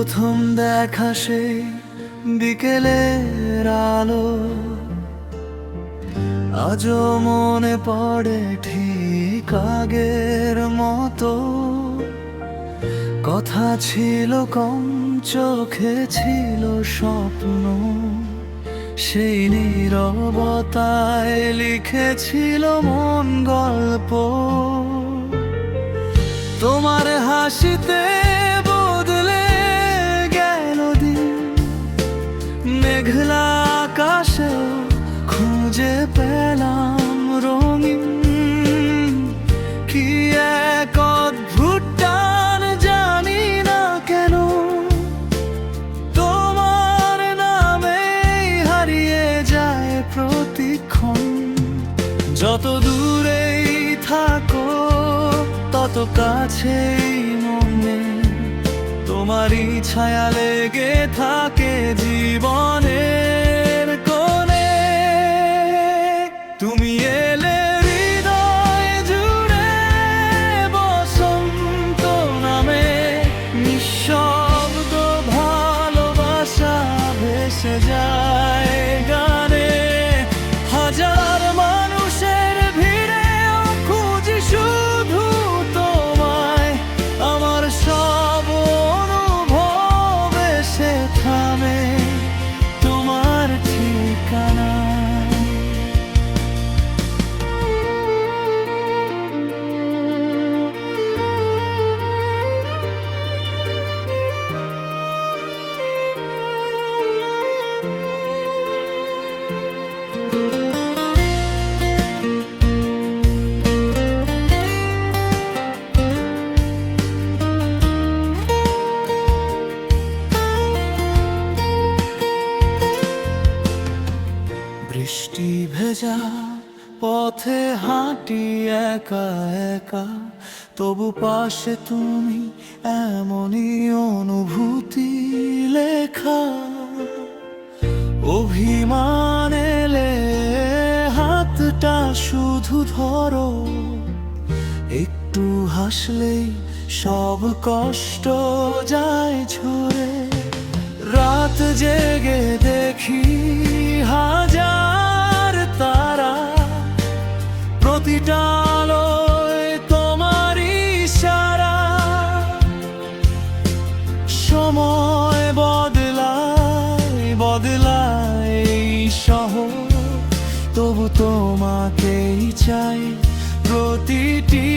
প্রথম দেখা সেই বিকেলের আলো আজও মনে পড়ে ঠিক আগের মতো। কথা ছিল কম, চোখে ছিল স্বপ্ন, সেই নীরবতায় লিখেছিল মন গল্প। তোমার হাসিতে বদলে গেল দিন, মেঘলা আকাশেও খুঁজে পেলাম রঙিন। কি এক অদ্ভুত টান, জানি না কেন, তোমার নামেই হারিয়ে যায় প্রতিক্ষণ। যত দূরেই থাকো তত কাছেই মনে, তোমারই ছায়া লেগে থাকে জীবনের কোণে। তুমি এলে হৃদয় জুড়ে বসন্ত নামে, নিঃশব্দ ভালোবাসা ভেসে যায় গানে। হাজার মানুষের ভিড়েও খুঁজি শুধু তোমায়, আমার সব অনুভব এসে থামে তোমার ঠিকানা। বৃষ্টি ভেজা পথে হাঁটি একা একা, তবু পাশে তুমি, এমনই অনুভূতি লেখা। অভিমান এলে হাতটা শুধু ধরো, একটু হাসলেই সব কষ্ট যায় ঝরে। রাত জেগে দেখি হাজার তারা, প্রতিটা আলোয় তোমার ইশারা। সময় বদলায় বদলায় এই শহর, তবু তোমাকেই চাই প্রতিটি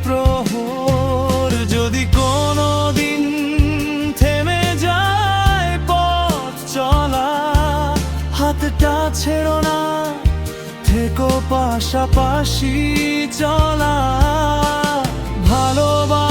প্রহর। যদি কোনো দিন থেমে যায় পথ চলা, হাতটা ছেড়ো না, থেকো পাশাপাশি চলা। ভালোবাসা